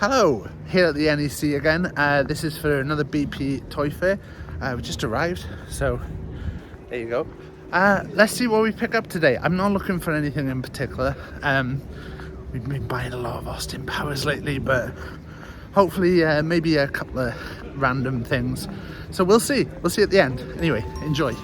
Hello, here at the NEC again. This is for another BP Toy Fair. We just arrived, so there you go. Let's see what we pick up today. I'm not looking for anything in particular. We've been buying a lot of Austin Powers lately, but hopefully maybe a couple of random things. So we'll see. We'll see at the end. Anyway, enjoy.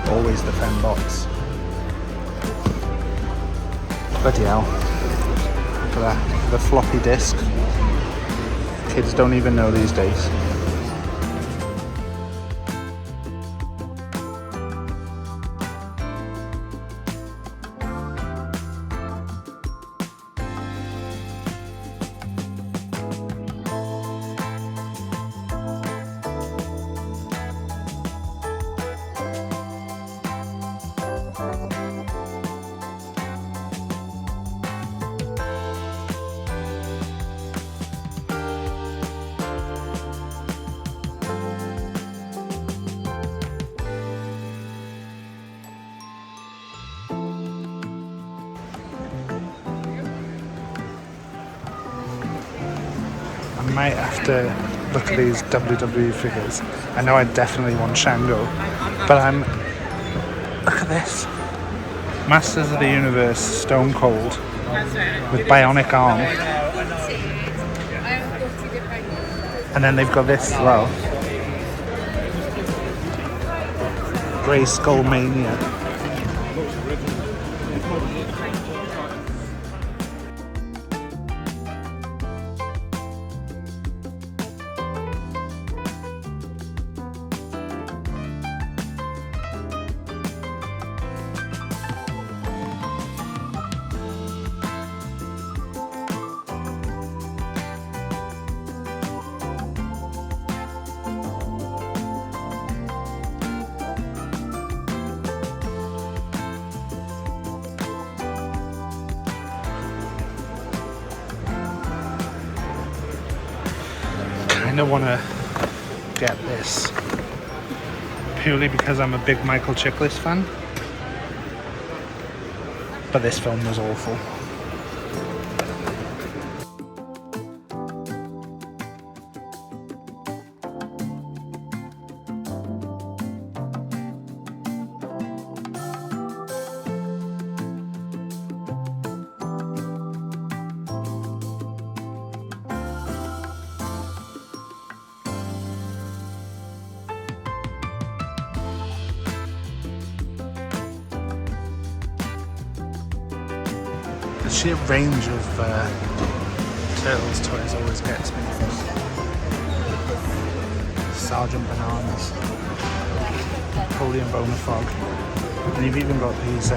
Always the fembots. Bloody hell. Look at that. The floppy disk. Kids don't even know these days. I might have to look at these WWE figures. I know I definitely want Shango, but look at this. Masters of the Universe, Stone Cold, with bionic arm. And then they've got this as well. Grey Skull Mania. I want to get this purely because I'm a big Michael Chiklis fan, but this film was awful. The sheer range of Turtles toys always gets me. Sergeant Bananas, Napoleon Bonafog, and you've even got these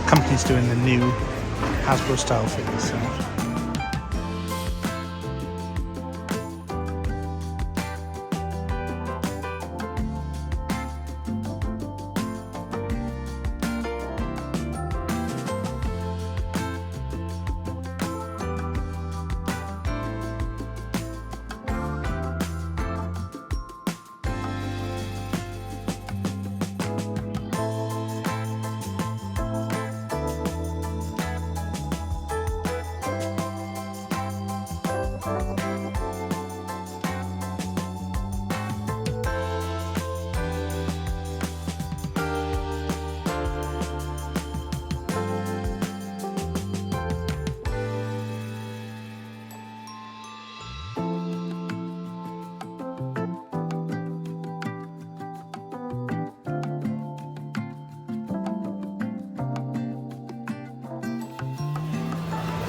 companies doing the new Hasbro style figures. So.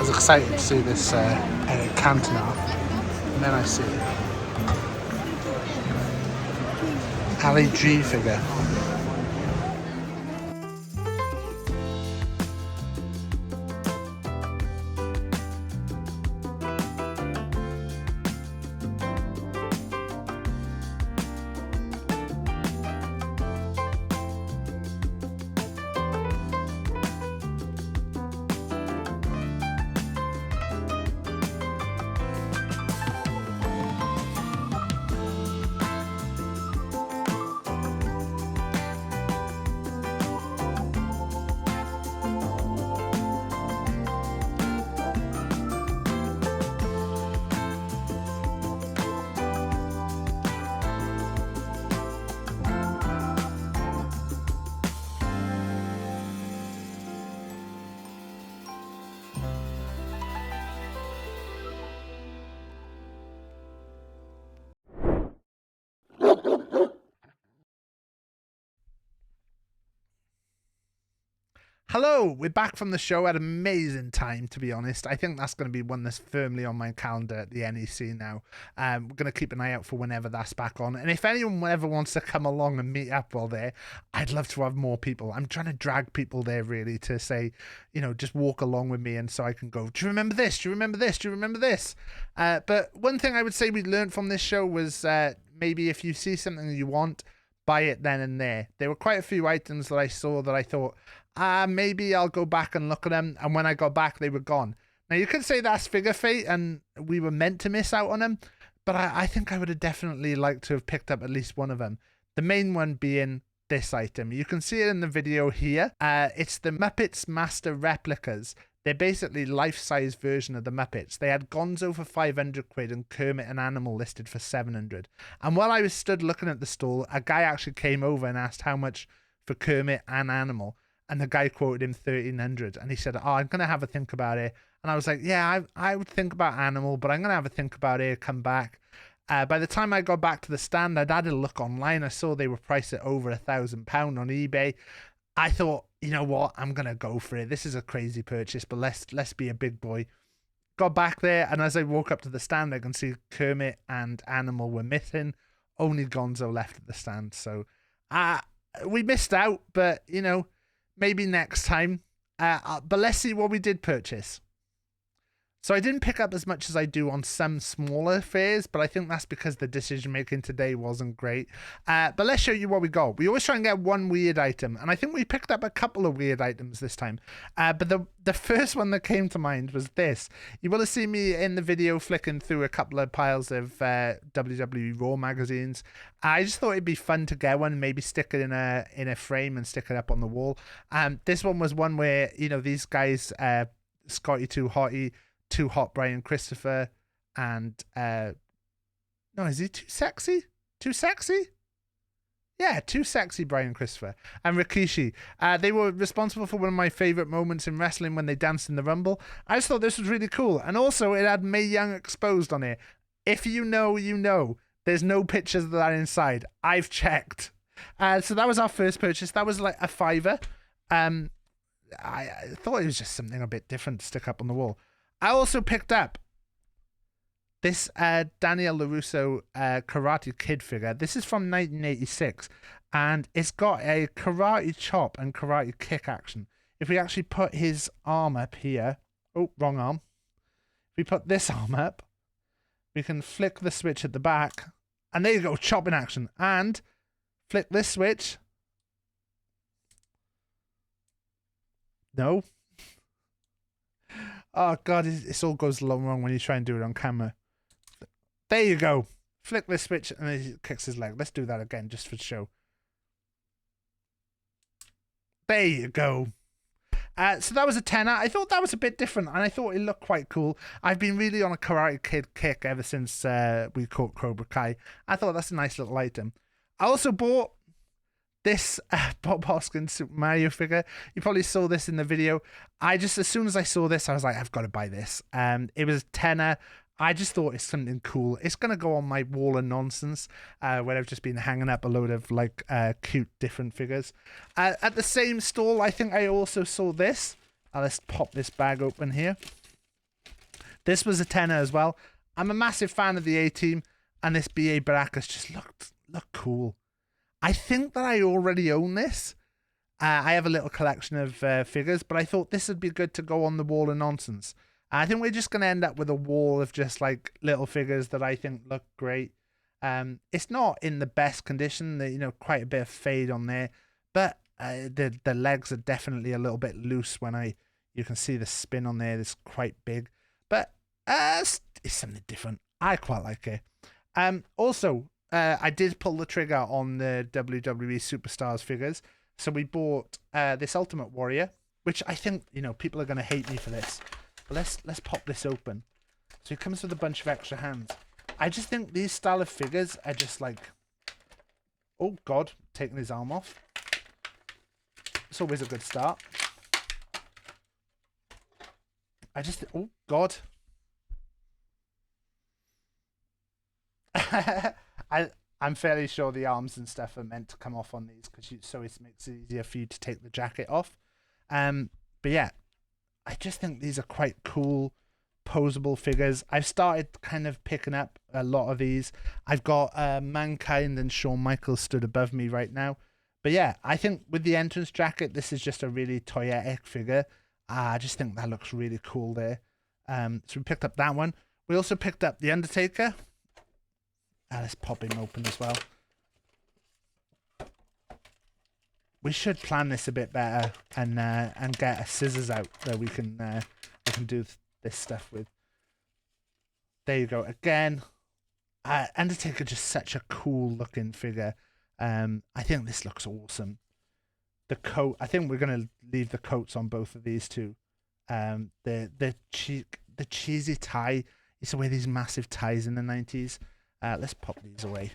was excited to see this Eric Cantona, and then I see Ali G figure. Hello, we're back from the show at an amazing time, to be honest. I think that's going to be one that's firmly on my calendar at the NEC now. We're going to keep an eye out for whenever that's back on. And if anyone ever wants to come along and meet up while there, I'd love to have more people. I'm trying to drag people there, really, to say, you know, just walk along with me and so I can go, do you remember this? Do you remember this? Do you remember this? But one thing I would say we learned from this show was maybe if you see something you want, buy it then and there. There were quite a few items that I saw that I thought, maybe I'll go back and look at them. And when I got back, they were gone. Now, you could say that's figure fate and we were meant to miss out on them, but I think I would have definitely liked to have picked up at least one of them. The main one being this item. You can see it in the video here. It's the Muppets Master Replicas. They're basically life-size version of the Muppets. They had Gonzo for 500 quid and Kermit and Animal listed for 700. And while I was stood looking at the stall, a guy actually came over and asked how much for Kermit and Animal. And the guy quoted him 1,300. And he said, oh, I'm going to have a think about it. And I was like, yeah, I would think about Animal, but I'm going to have a think about it, come back. By the time I got back to the stand, I'd had a look online. I saw they were priced at over £1,000 on eBay. I thought, you know what, I'm going to go for it. This is a crazy purchase, but let's be a big boy. Got back there, and as I walk up to the stand, I can see Kermit and Animal were missing. Only Gonzo left at the stand. So we missed out, but, you know, maybe next time. But let's see what we did purchase. So I didn't pick up as much as I do on some smaller fairs, but I think that's because the decision making today wasn't great. But let's show you what we got. We always try and get one weird item, and I think we picked up a couple of weird items this time. But the first one that came to mind was this. You will have seen me in the video flicking through a couple of piles of WWE Raw magazines. I just thought it'd be fun to get one, maybe stick it in a frame and stick it up on the wall. This one was one where, you know, these guys, Scotty Too Hot Brian Christopher, and no, is he Too Sexy? Too Sexy? Yeah, Too Sexy Brian Christopher and Rikishi. They were responsible for one of my favorite moments in wrestling when they danced in the Rumble. I just thought this was really cool, and also it had Mae Young exposed on it. If you know, you know. There's no pictures of that inside. I've checked. So that was our first purchase. That was like a £5. I thought it was just something a bit different to stick up on the wall. I also picked up this Daniel LaRusso Karate Kid figure. This is from 1986, and it's got a karate chop and karate kick action. If we actually put his arm up here, oh, wrong arm. If we put this arm up, we can flick the switch at the back, and there you go, chopping action. And flick this switch. No. Oh, God, it all goes wrong when you try and do it on camera. There you go. Flick this switch and then he kicks his leg. Let's do that again just for show. There you go. So that was a tenner. I thought that was a bit different and I thought it looked quite cool. I've been really on a Karate Kid kick ever since we caught Cobra Kai. I thought that's a nice little item. I also bought this Bob Hoskins Super Mario figure. You probably saw this in the video. As soon as I saw this, I was like, I've got to buy this. It was a tenner. I just thought it's something cool. It's going to go on my wall of nonsense where I've just been hanging up a load of like cute different figures. At the same stall, I think I also saw this. Let's pop this bag open here. This was a tenner as well. I'm a massive fan of the A-Team, and this BA Baracus just looked cool. I think that I already own this. I have a little collection of figures, but I thought this would be good to go on the wall of nonsense. I think we're just going to end up with a wall of just like little figures that I think look great. It's not in the best condition. You know, quite a bit of fade on there, but the legs are definitely a little bit loose. You can see the spin on there. It's quite big, but it's something different. I quite like it. Also, I did pull the trigger on the WWE Superstars figures. So we bought this Ultimate Warrior, which I think, you know, people are going to hate me for this. But let's pop this open. So it comes with a bunch of extra hands. I just think these style of figures are just like... Oh, God. Taking his arm off. It's always a good start. Oh, God. I'm fairly sure the arms and stuff are meant to come off on these so it makes it easier for you to take the jacket off. But yeah, I just think these are quite cool, posable figures. I've started kind of picking up a lot of these. I've got Mankind and Shawn Michaels stood above me right now. But yeah, I think with the entrance jacket, this is just a really toyetic figure. I just think that looks really cool there. So we picked up that one. We also picked up the Undertaker. Let's pop him open as well. We should plan this a bit better and get a scissors out that we can do this stuff with. There you go. Again, Undertaker, just such a cool looking figure. I think this looks awesome. The coat. I think we're gonna leave the coats on both of these two. The cheesy tie. I used to wear these massive ties in the 90s. Let's pop these away.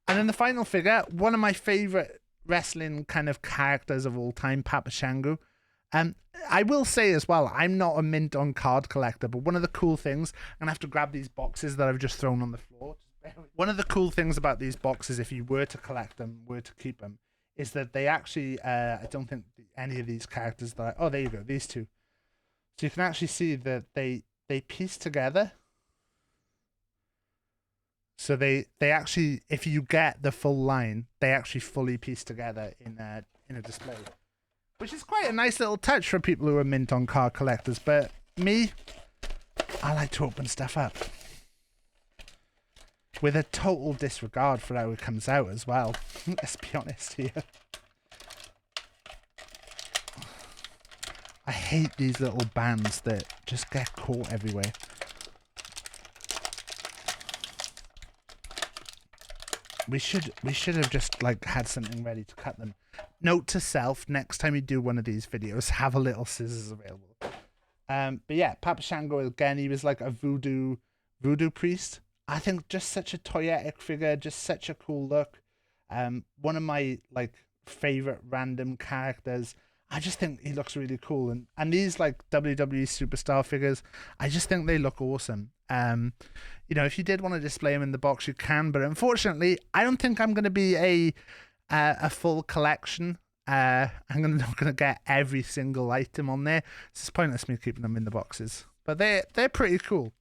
And then the final figure, one of my favorite wrestling kind of characters of all time, Papa Shango. I will say as well, I'm not a mint on card collector, but one of the cool things, I'm going to have to grab these boxes that I've just thrown on the floor. One of the cool things about these boxes, if you were to collect them, were to keep them, is that they actually, I don't think any of these characters that oh, there you go, these two. So you can actually see that they piece together. So they actually, if you get the full line, they actually fully piece together in a display, which is quite a nice little touch for people who are mint on card collectors. But me, I like to open stuff up with a total disregard for how it comes out as well. Let's be honest here. I hate these little bands that just get caught everywhere. We should have just like had something ready to cut them. Note to self: next time you do one of these videos, have a little scissors available. But yeah, Papa Shango again. He was like a voodoo priest. I think just such a toyetic figure, just such a cool look. One of my like favorite random characters. I just think he looks really cool, and these like WWE superstar figures, I just think they look awesome. You know, if you did want to display them in the box, you can, but unfortunately, I don't think I'm going to be a full collection. I'm not going to get every single item on there. It's pointless me keeping them in the boxes, but they're pretty cool.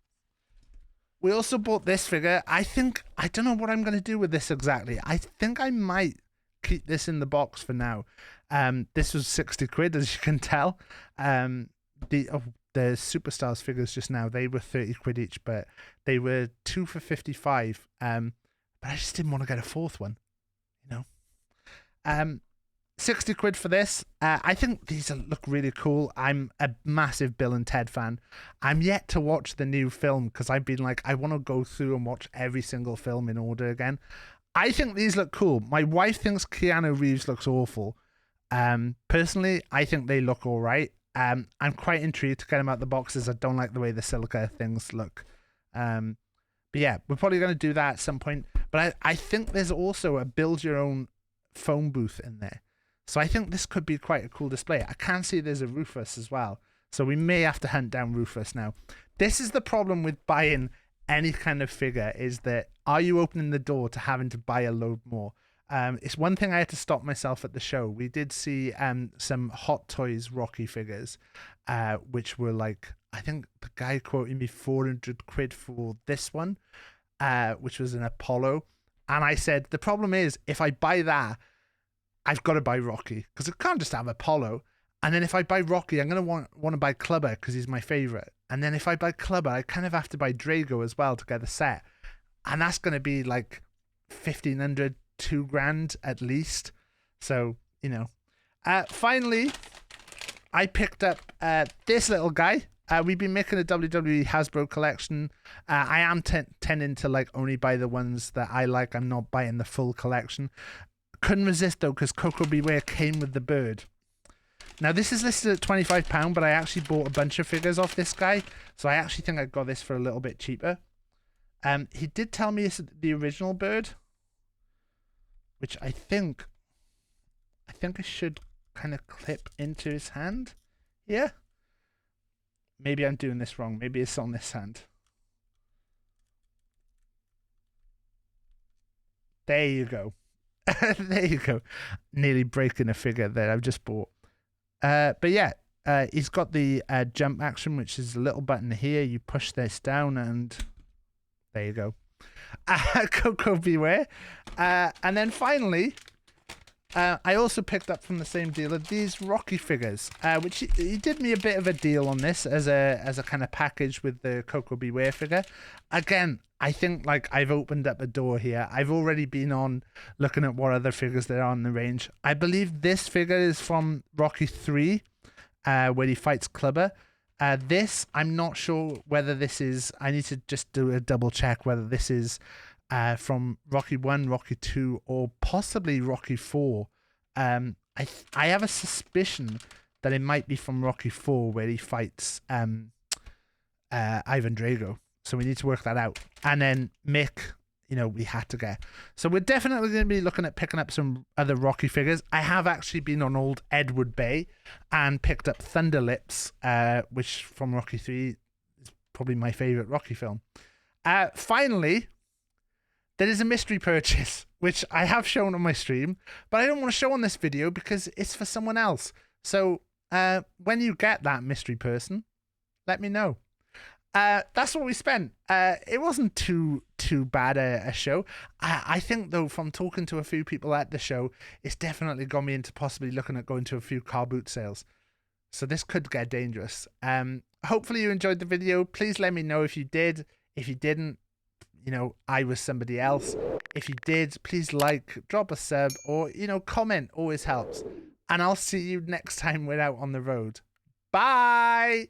We also bought this figure. I don't know what I'm going to do with this exactly. I think I might keep this in the box for now. This was 60 quid, as you can tell. The Superstars figures just now, they were 30 quid each, but they were 2 for 55. But I just didn't want to get a fourth one, you know. 60 quid for this. I think these look really cool. I'm a massive Bill and Ted fan. I'm yet to watch the new film because I've been like, I want to go through and watch every single film in order again. I think these look cool. My wife thinks Keanu Reeves looks awful. Personally, I think they look all right. I'm quite intrigued to get them out the boxes. I don't like the way the silica things look. But yeah, we're probably going to do that at some point. But I think there's also a build your own phone booth in there. So I think this could be quite a cool display. I can see there's a Rufus as well. So we may have to hunt down Rufus now. This is the problem with buying any kind of figure, is that are you opening the door to having to buy a load more? It's one thing I had to stop myself at the show. We did see some Hot Toys Rocky figures, which were like, I think the guy quoted me 400 quid for this one, which was an Apollo. And I said, the problem is, if I buy that, I've got to buy Rocky, because I can't just have Apollo. And then if I buy Rocky, I'm going to want to buy Clubber because he's my favorite. And then if I buy Clubber, I kind of have to buy Drago as well to get the set. And that's going to be like 1,500, 2 grand at least. So, you know. Finally, I picked up this little guy. We've been making a WWE Hasbro collection. I am tending to like only buy the ones that I like. I'm not buying the full collection. Couldn't resist though, because Coco Beware came with the bird. Now this is listed at £25, but I actually bought a bunch of figures off this guy, so I actually think I got this for a little bit cheaper. He did tell me it's the original bird, which I think I should kind of clip into his hand. Yeah. Maybe I'm doing this wrong. Maybe it's on this hand. There you go. There you go. Nearly breaking a figure that I've just bought. But yeah, he's got the jump action, which is a little button here. You push this down and there you go. Coco Beware. And then finally, I also picked up from the same dealer these Rocky figures, which he did me a bit of a deal on this as a kind of package with the Coco Beware figure. Again, I think like I've opened up a door here. I've already been on looking at what other figures there are in the range. I believe this figure is from Rocky 3, where he fights Clubber. This, I'm not sure whether this is, I need to just do a double check whether this is from Rocky 1, Rocky 2, or possibly Rocky 4. I have a suspicion that it might be from Rocky 4, where he fights Ivan Drago. So we need to work that out. And then Mick, you know, we had to get. So we're definitely going to be looking at picking up some other Rocky figures. I have actually been on old Edward Bay and picked up Thunder Lips, which from Rocky 3 is probably my favorite Rocky film. Finally, there is a mystery purchase, which I have shown on my stream, but I don't want to show on this video because it's for someone else. So when you get that mystery person, let me know. That's what we spent. It wasn't too bad a show. I think though, from talking to a few people at the show, it's definitely got me into possibly looking at going to a few car boot sales. So this could get dangerous. Hopefully you enjoyed the video. Please let me know if you did. If you didn't, you know, I was somebody else. If you did, please like, drop a sub, or, you know, comment always helps. And I'll see you next time we're out on the road. Bye!